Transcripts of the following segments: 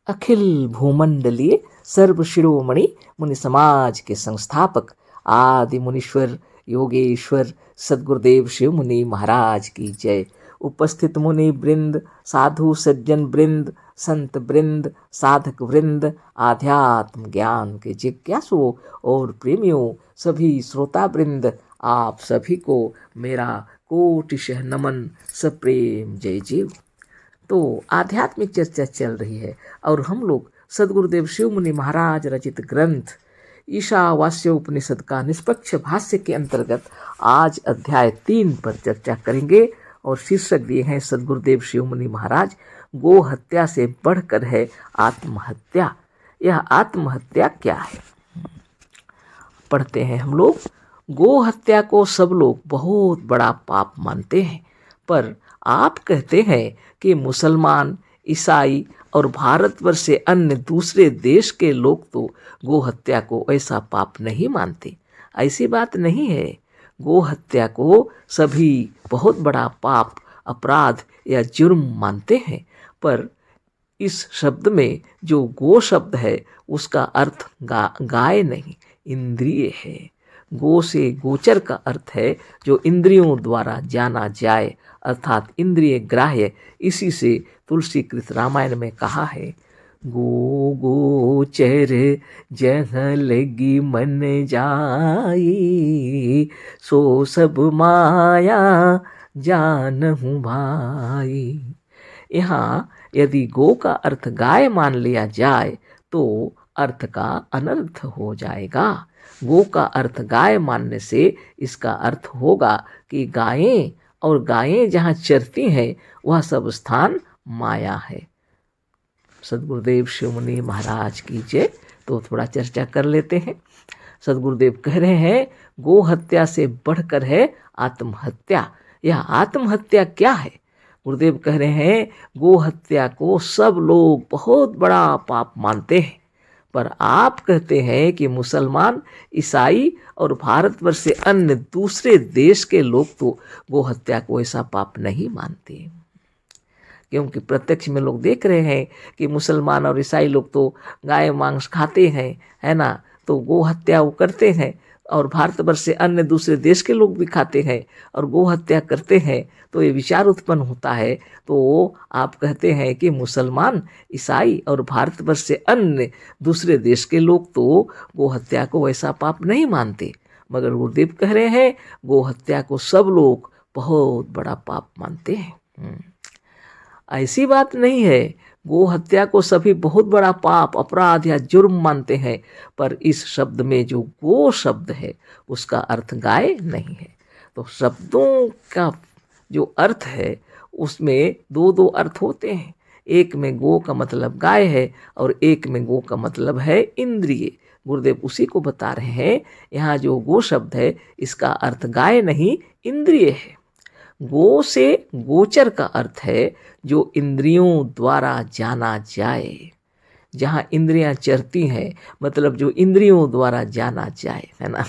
अखिल भूमंडलीय सर्व शिरोमणि मुनि समाज के संस्थापक आदि मुनीश्वर योगेश्वर सदगुरुदेव शिव मुनि महाराज की जय। उपस्थित मुनि वृंद, साधु सज्जन वृंद, संत वृंद, साधक वृंद, आध्यात्म ज्ञान के जिज्ञासुओं और प्रेमियों, सभी श्रोता वृंद, आप सभी को मेरा कोटिशः नमन, सप्रेम जय जीव। तो आध्यात्मिक चर्चा चल रही है और हम लोग सदगुरुदेव शिव मुनि महाराज रचित ग्रंथ ईशावास्य उपनिषद का निष्पक्ष भाष्य के अंतर्गत आज अध्याय 3 पर चर्चा करेंगे और शीर्षक दिए हैं सदगुरुदेव शिव मुनि महाराज, गो हत्या से बढ़कर है आत्महत्या। यह आत्महत्या क्या है? पढ़ते हैं हम लोग। गो हत्या को सब लोग बहुत बड़ा पाप मानते हैं, पर आप कहते हैं कि मुसलमान, ईसाई और भारतवर्ष से अन्य दूसरे देश के लोग तो गो हत्या को ऐसा पाप नहीं मानते। ऐसी बात नहीं है। गो हत्या को सभी बहुत बड़ा पाप, अपराध या जुर्म मानते हैं, पर इस शब्द में जो गो शब्द है उसका अर्थ गाय नहीं, इंद्रिय है। गो से गोचर का अर्थ है जो इंद्रियों द्वारा जाना जाए, अर्थात इंद्रिय ग्राह्य। इसी से तुलसीकृत रामायण में कहा है, गो गोचर जहाँ लगी मन जाई, सो सब माया जानहु भाई। यहाँ यदि गो का अर्थ गाय मान लिया जाए तो अर्थ का अनर्थ हो जाएगा। गो का अर्थ गाय मानने से इसका अर्थ होगा कि गायें और गायें जहाँ चरती हैं वह सब स्थान माया है। सदगुरुदेव शिव मुनि महाराज की जय। तो थोड़ा चर्चा कर लेते हैं। सदगुरुदेव कह रहे हैं, गो हत्या से बढ़कर है आत्महत्या। यह आत्महत्या क्या है? गुरुदेव कह रहे हैं, गो हत्या को सब लोग बहुत बड़ा पाप मानते हैं, पर आप कहते हैं कि मुसलमान, ईसाई और भारतवर्ष से अन्य दूसरे देश के लोग तो गो हत्या को ऐसा पाप नहीं मानते। क्योंकि प्रत्यक्ष में लोग देख रहे हैं कि मुसलमान और ईसाई लोग तो गाय मांस खाते हैं, है ना, तो गो हत्या वो करते हैं। और भारतवर्ष से अन्य दूसरे देश के लोग भी खाते हैं और गो हत्या करते हैं, तो ये विचार उत्पन्न होता है। तो आप कहते हैं कि मुसलमान, ईसाई और भारतवर्ष से अन्य दूसरे देश के लोग तो गो हत्या को वैसा पाप नहीं मानते, मगर गुरुदेव कह रहे हैं गो हत्या को सब लोग बहुत बड़ा पाप मानते हैं। ऐसी बात नहीं है। गो हत्या को सभी बहुत बड़ा पाप, अपराध या जुर्म मानते हैं, पर इस शब्द में जो गो शब्द है उसका अर्थ गाय नहीं है। तो शब्दों का जो अर्थ है उसमें दो दो अर्थ होते हैं। एक में गो का मतलब गाय है और एक में गो का मतलब है इंद्रिय। गुरुदेव उसी को बता रहे हैं। यहाँ जो गो शब्द है इसका अर्थ गाय नहीं, इंद्रिय है। गो से गोचर का अर्थ है जो इंद्रियों द्वारा जाना जाए। जहाँ इंद्रियां चरती हैं, मतलब जो इंद्रियों द्वारा जाना जाए, है ना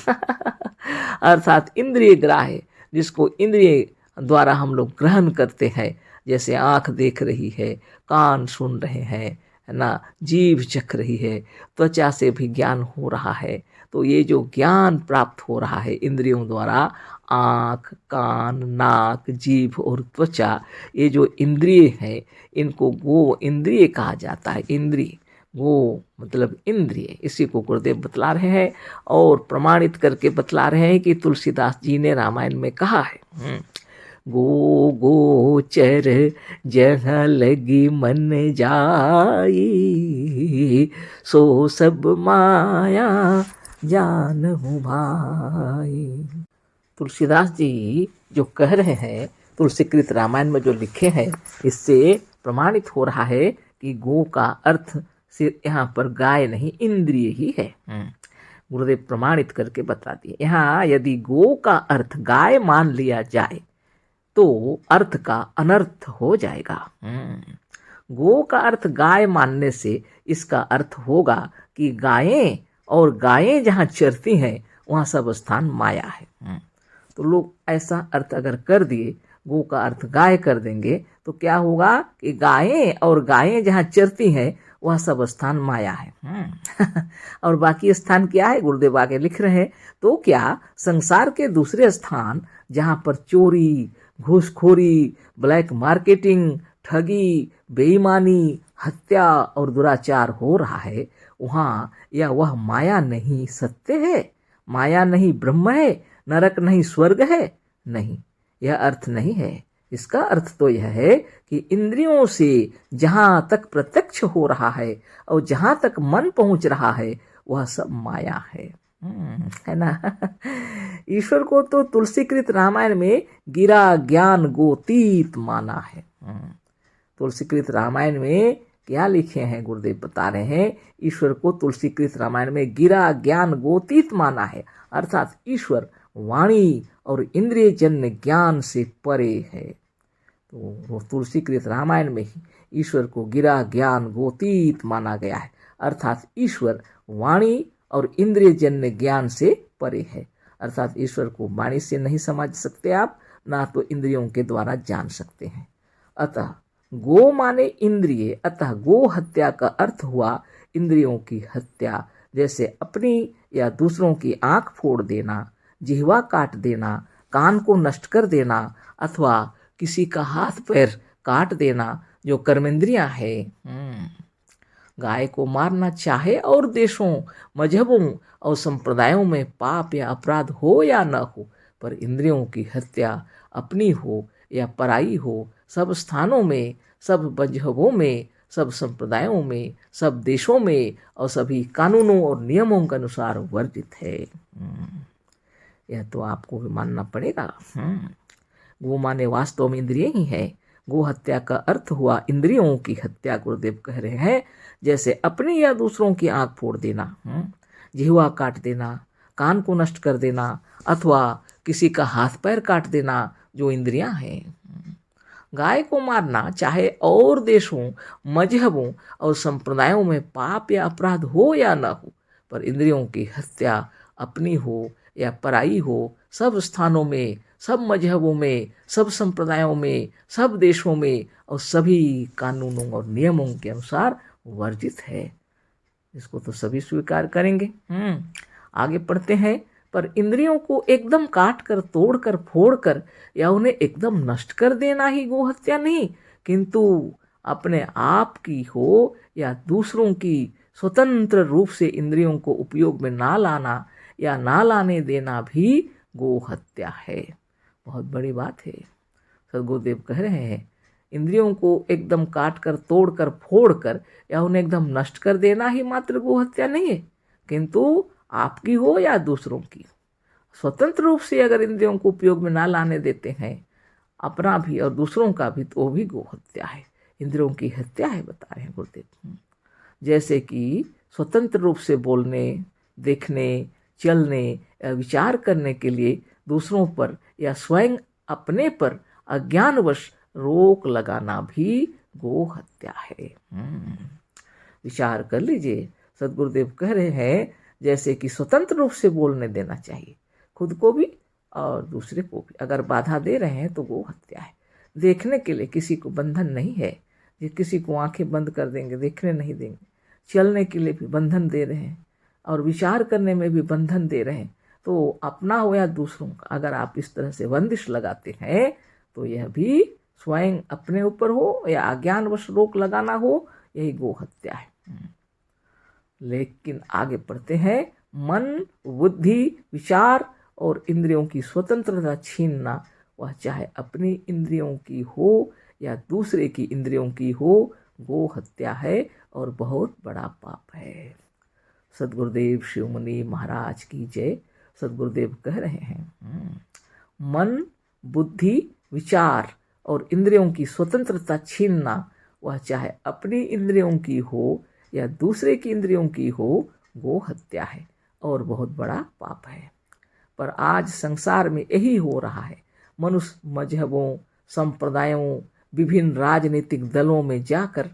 अर्थात इंद्रिय ग्राह्य, जिसको इंद्रिय द्वारा हम लोग ग्रहण करते हैं। जैसे आँख देख रही है, कान सुन रहे हैं, है ना, जीभ चख रही है, त्वचा से भी ज्ञान हो रहा है। तो ये जो ज्ञान प्राप्त हो रहा है इंद्रियों द्वारा, आँख, कान, नाक, जीभ और त्वचा, ये जो इंद्रिय हैं इनको गो इंद्रिय कहा जाता है। इंद्रिय, गो मतलब इंद्रिय, इसी को गुरुदेव बतला रहे हैं और प्रमाणित करके बतला रहे हैं कि तुलसीदास जी ने रामायण में कहा है, गो गोचर जहाँ लगी मन जाई, सो सब माया जानहु भाई। तुलसीदास जी जो कह रहे हैं, तुलसीकृत रामायण में जो लिखे हैं, इससे प्रमाणित हो रहा है कि गो का अर्थ सिर्फ यहाँ पर गाय नहीं, इंद्रिय ही है। गुरुदेव प्रमाणित करके बता दिए। यहाँ यदि गो का अर्थ गाय मान लिया जाए तो अर्थ का अनर्थ हो जाएगा। गो का अर्थ गाय मानने से इसका अर्थ होगा कि गायें और गायें जहाँ चरती हैं वहाँ सब स्थान माया है। तो लोग ऐसा अर्थ अगर कर दिए, गो का अर्थ गाय कर देंगे, तो क्या होगा कि गायें और गायें जहाँ चरती हैं वह सब स्थान माया है। और बाकी स्थान क्या है, गुरुदेव आगे लिख रहे हैं, तो क्या संसार के दूसरे स्थान जहाँ पर चोरी, घूसखोरी, ब्लैक मार्केटिंग, ठगी, बेईमानी, हत्या और दुराचार हो रहा है, वहाँ या वह माया नहीं सत्य है, माया नहीं ब्रह्म है, नरक नहीं स्वर्ग है? नहीं, यह अर्थ नहीं है। इसका अर्थ तो यह है कि इंद्रियों से जहाँ तक प्रत्यक्ष हो रहा है और जहाँ तक मन पहुँच रहा है वह सब माया है। है ना। ईश्वर को तो तुलसीकृत रामायण में गिरा ज्ञान गोतीत माना है। तुलसीकृत रामायण में क्या लिखे हैं, गुरुदेव बता रहे हैं, ईश्वर को तुलसीकृत रामायण में गिरा ज्ञान गोतीत माना है, अर्थात ईश्वर वाणी और इंद्रिय जन्य ज्ञान से परे है। तो तुलसीकृत रामायण में ही ईश्वर को गिरा ज्ञान गोतीत माना गया है, अर्थात ईश्वर वाणी और इंद्रिय जन्य ज्ञान से परे है। अर्थात ईश्वर को वाणी से नहीं समझ सकते आप, ना तो इंद्रियों के द्वारा जान सकते हैं। अतः गो माने इंद्रिय, अतः गो हत्या का अर्थ हुआ इंद्रियों की हत्या, जैसे अपनी या दूसरों की आंख फोड़ देना, जिह्वा काट देना, कान को नष्ट कर देना, अथवा किसी का हाथ पैर काट देना, जो कर्मेंद्रियां है। गाय को मारना चाहे और देशों, मजहबों और संप्रदायों में पाप या अपराध हो या न हो, पर इंद्रियों की हत्या अपनी हो या पराई हो, सब स्थानों में, सब मजहबों में, सब संप्रदायों में, सब देशों में और सभी कानूनों और नियमों के अनुसार वर्जित है। यह तो आपको भी मानना पड़ेगा। गो माने वास्तव में इंद्रिय ही है। गो हत्या का अर्थ हुआ इंद्रियों की हत्या, गुरुदेव कह रहे हैं, जैसे अपनी या दूसरों की आंख फोड़ देना, जिह्वा काट देना, कान को नष्ट कर देना, अथवा किसी का हाथ पैर काट देना, जो इंद्रियां हैं। गाय को मारना चाहे और देशों, मजहबों और संप्रदायों में पाप या अपराध हो या न हो, पर इंद्रियों की हत्या अपनी हो या पराई हो, सब स्थानों में, सब मजहबों में, सब संप्रदायों में, सब देशों में और सभी कानूनों और नियमों के अनुसार वर्जित है। इसको तो सभी स्वीकार करेंगे। आगे पढ़ते हैं, पर इंद्रियों को एकदम काट कर, तोड़ कर, फोड़ कर या उन्हें एकदम नष्ट कर देना ही गो हत्या नहीं, किंतु अपने आप की हो या दूसरों की स्वतंत्र रूप से इंद्रियों को उपयोग में ना लाना या ना लाने देना भी गो हत्या है। बहुत बड़ी बात है। सदगुरुदेव कह रहे हैं, इंद्रियों को एकदम काट कर, तोड़ कर, फोड़ कर या उन्हें एकदम नष्ट कर देना ही मात्र गो हत्या नहीं है, किंतु आपकी हो या दूसरों की, स्वतंत्र रूप से अगर इंद्रियों को उपयोग में ना लाने देते हैं, अपना भी और दूसरों का भी, तो वो भी गो हत्या है, इंद्रियों की हत्या है, बता रहे हैं गुरुदेव। जैसे कि स्वतंत्र रूप से बोलने, देखने, चलने या विचार करने के लिए दूसरों पर या स्वयं अपने पर अज्ञानवश रोक लगाना भी गो हत्या है। विचार कर लीजिए, सदगुरुदेव कह रहे हैं, जैसे कि स्वतंत्र रूप से बोलने देना चाहिए, खुद को भी और दूसरे को भी। अगर बाधा दे रहे हैं तो गो हत्या है। देखने के लिए किसी को बंधन नहीं है, ये किसी को आंखें बंद कर देंगे, देखने नहीं देंगे। चलने के लिए भी बंधन दे रहे हैं और विचार करने में भी बंधन दे रहे हैं, तो अपना हो या दूसरों का अगर आप इस तरह से बंदिश लगाते हैं तो यह भी स्वयं अपने ऊपर हो या अज्ञानवश रोक लगाना हो, यही गो हत्या है। लेकिन आगे पढ़ते हैं, मन, बुद्धि, विचार और इंद्रियों की स्वतंत्रता छीनना, वह चाहे अपनी इंद्रियों की हो या दूसरे की इंद्रियों की हो, गो हत्या है और बहुत बड़ा पाप है। सदगुरुदेव शिवमुनि महाराज की जय। सदगुरुदेव कह रहे हैं, मन, बुद्धि, विचार और इंद्रियों की स्वतंत्रता छीनना, वह चाहे अपनी इंद्रियों की हो या दूसरे की इंद्रियों की हो, गो हत्या है और बहुत बड़ा पाप है। पर आज संसार में यही हो रहा है। मनुष्य मजहबों, संप्रदायों, विभिन्न राजनीतिक दलों में जाकर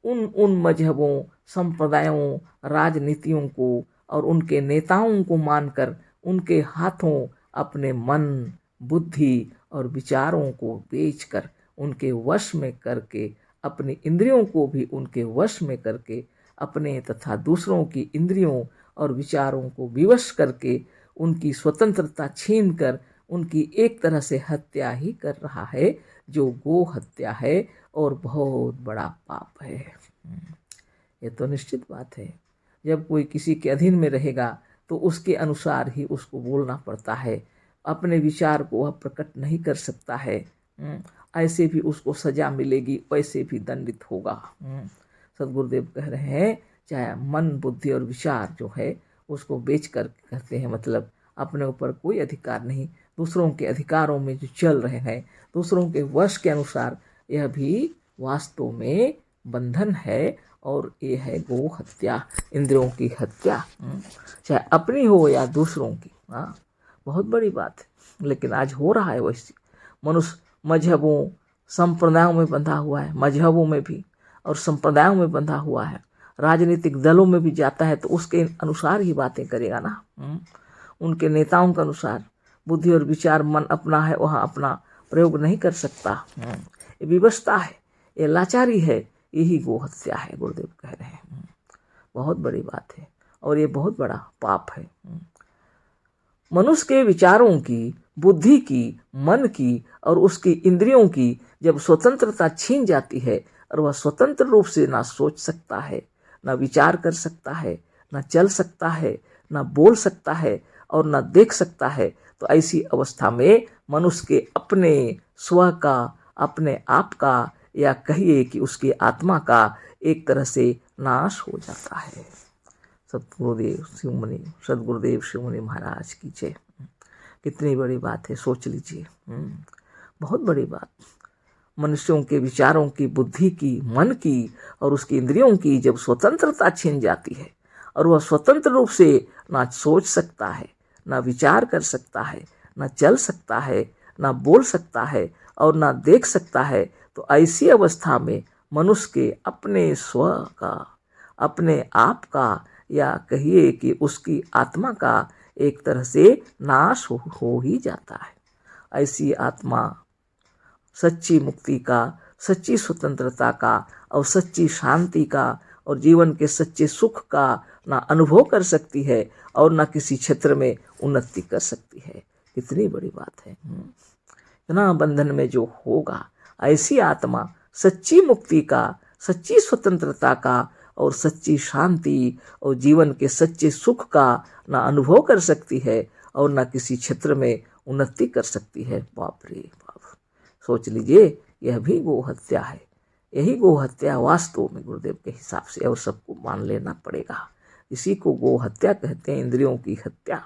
उन मजहबों, संप्रदायों, राजनीतियों को और उनके नेताओं को मानकर उनके हाथों अपने मन, बुद्धि और विचारों को बेचकर, उनके वश में करके, अपनी इंद्रियों को भी उनके वश में करके अपने तथा दूसरों की इंद्रियों और विचारों को विवश करके उनकी स्वतंत्रता छीनकर उनकी एक तरह से हत्या ही कर रहा है, जो गो हत्या है और बहुत बड़ा पाप है। ये तो निश्चित बात है। जब कोई किसी के अधीन में रहेगा तो उसके अनुसार ही उसको बोलना पड़ता है, अपने विचार को वह प्रकट नहीं कर सकता है। ऐसे भी उसको सजा मिलेगी, वैसे भी दंडित होगा। सदगुरुदेव कह रहे हैं चाहे मन बुद्धि और विचार जो है उसको बेच कर कहते हैं, मतलब अपने ऊपर कोई अधिकार नहीं, दूसरों के अधिकारों में जो चल रहे हैं, दूसरों के वश के अनुसार, यह भी वास्तव में बंधन है और ये है गो हत्या, इंद्रियों की हत्या, चाहे अपनी हो या दूसरों की। बहुत बड़ी बात है, लेकिन आज हो रहा है वैसे। मनुष्य मजहबों संप्रदायों में बंधा हुआ है, मजहबों में भी और संप्रदायों में बंधा हुआ है, राजनीतिक दलों में भी जाता है तो उसके अनुसार ही बातें करेगा ना, उनके नेताओं के अनुसार। बुद्धि और विचार मन अपना है, वहाँ अपना प्रयोग नहीं कर सकता। ये विवशता है, ये लाचारी है, यही गो हत्या है, गुरुदेव कह रहे हैं। बहुत बड़ी बात है और ये बहुत बड़ा पाप है। मनुष्य के विचारों की, बुद्धि की, मन की और उसकी इंद्रियों की जब स्वतंत्रता छीन जाती है और वह स्वतंत्र रूप से ना सोच सकता है, ना विचार कर सकता है, ना चल सकता है, ना बोल सकता है और ना देख सकता है, तो ऐसी अवस्था में मनुष्य के अपने स्व का, अपने आप का, या कहिए कि उसकी आत्मा का एक तरह से नाश हो जाता है। सदगुरुदेव शिवमुनि महाराज की जय। कितनी बड़ी बात है, सोच लीजिए। बहुत बड़ी बात। मनुष्यों के विचारों की, बुद्धि की, मन की और उसकी इंद्रियों की जब स्वतंत्रता छीन जाती है और वह स्वतंत्र रूप से ना सोच सकता है, ना विचार कर सकता है, ना चल सकता है, ना बोल सकता है और ना देख सकता है, तो ऐसी अवस्था में मनुष्य के अपने स्व का, अपने आप का, या कहिए कि उसकी आत्मा का एक तरह से नाश हो ही जाता है। ऐसी आत्मा सच्ची मुक्ति का, सच्ची स्वतंत्रता का और सच्ची शांति का और जीवन के सच्चे सुख का ना अनुभव कर सकती है और ना किसी क्षेत्र में उन्नति कर सकती है। कितनी बड़ी बात है। इतना बंधन में जो होगा, ऐसी आत्मा सच्ची मुक्ति का, सच्ची स्वतंत्रता का और सच्ची शांति और जीवन के सच्चे सुख का ना अनुभव कर सकती है और ना किसी क्षेत्र में उन्नति कर सकती है। बाप रे बाप, सोच लीजिए, यह भी गो हत्या है। यही गो हत्या वास्तव में गुरुदेव के हिसाब से, और सबको मान लेना पड़ेगा, इसी को गो हत्या कहते हैं, इंद्रियों की हत्या।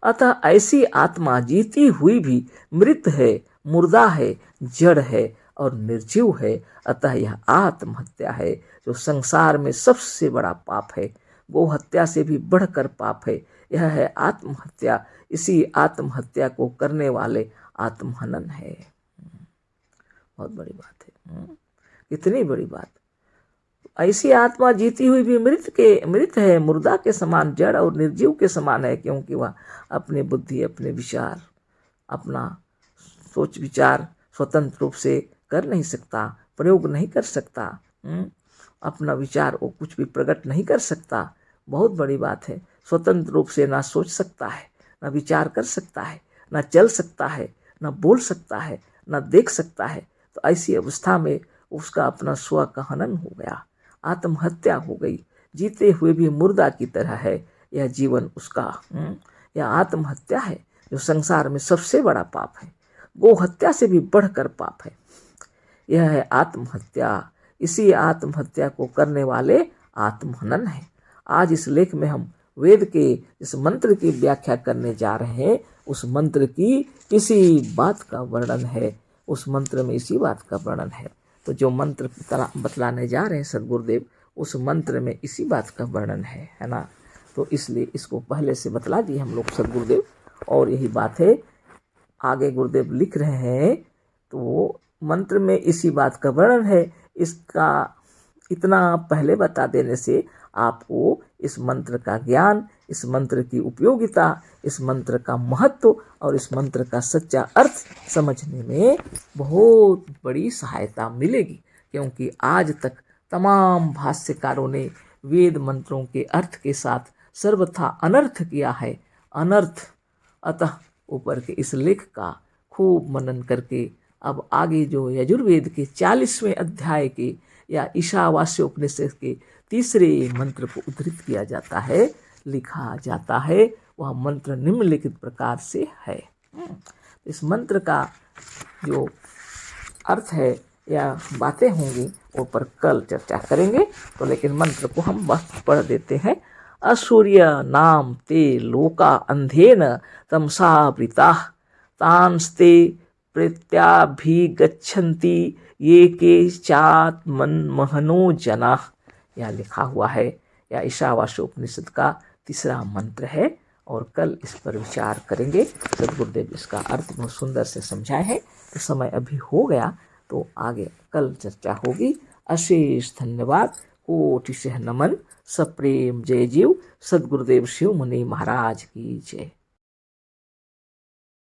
अतः ऐसी आत्मा जीती हुई भी मृत है, मुर्दा है, जड़ है और निर्जीव है। अतः यह आत्महत्या है, जो संसार में सबसे बड़ा पाप है। गो हत्या से भी बढ़कर पाप है, यह है आत्महत्या। इसी आत्महत्या को करने वाले आत्महनन है। बहुत बड़ी बात है। कितनी बड़ी बात। ऐसी आत्मा जीती हुई भी मृत है, मुर्दा के समान, जड़ और निर्जीव के समान है, क्योंकि वह अपनी बुद्धि, अपने विचार, अपना सोच विचार स्वतंत्र रूप से कर नहीं सकता, प्रयोग नहीं कर सकता। अपना विचार वो कुछ भी प्रकट नहीं कर सकता। बहुत बड़ी बात है। स्वतंत्र रूप से ना सोच सकता है, ना विचार कर सकता है, ना चल सकता है, ना बोल सकता है, ना देख सकता है। तो ऐसी अवस्था में उसका अपना स्व का हनन हो गया, आत्महत्या हो गई। जीते हुए भी मुर्दा की तरह है यह जीवन उसका। यह आत्महत्या है, जो संसार में सबसे बड़ा पाप है। गो हत्या से भी बढ़कर पाप है। यह है आत्महत्या। इसी आत्महत्या को करने वाले आत्महनन है। आज इस लेख में हम वेद के इस मंत्र की व्याख्या करने जा रहे हैं। उस मंत्र की इसी बात का वर्णन है, उस मंत्र में इसी बात का वर्णन है। तो जो मंत्र बतलाने जा रहे हैं सदगुरुदेव, उस मंत्र में इसी बात का वर्णन है ना। तो इसलिए इसको पहले से बतला दिए हम लोग सदगुरुदेव, और यही बात है आगे गुरुदेव लिख रहे हैं। तो मंत्र में इसी बात का वर्णन है। इसका इतना पहले बता देने से आपको इस मंत्र का ज्ञान, इस मंत्र की उपयोगिता, इस मंत्र का महत्व और इस मंत्र का सच्चा अर्थ समझने में बहुत बड़ी सहायता मिलेगी। क्योंकि आज तक तमाम भाष्यकारों ने वेद मंत्रों के अर्थ के साथ सर्वथा अनर्थ किया है। अनर्थ, अतः ऊपर के इस लेख का खूब मनन करके अब आगे जो यजुर्वेद के 40वें अध्याय के या ईशावास्य उपनिषद के तीसरे मंत्र को उद्धृत किया जाता है, लिखा जाता है। वह मंत्र निम्नलिखित प्रकार से है। इस मंत्र का जो अर्थ है या बातें होंगी वो पर कल चर्चा करेंगे। तो लेकिन मंत्र को हम बस पढ़ देते हैं। असूर्य नाम ते लोका अंधेन तमसावृता तांस्ते प्रत्याभिगच्छन्ति ये के चात्मन्महनो जना। यह लिखा हुआ है या ईशावास्योपनिषद का तीसरा मंत्र है और कल इस पर विचार करेंगे। सद्गुरुदेव इसका अर्थ बहुत सुंदर से समझाए हैं। तो समय अभी हो गया तो आगे कल चर्चा होगी। अशेष धन्यवाद, कोटि से नमन, सप्रेम जय जीव। सद्गुरुदेव शिव मुनि महाराज की जय।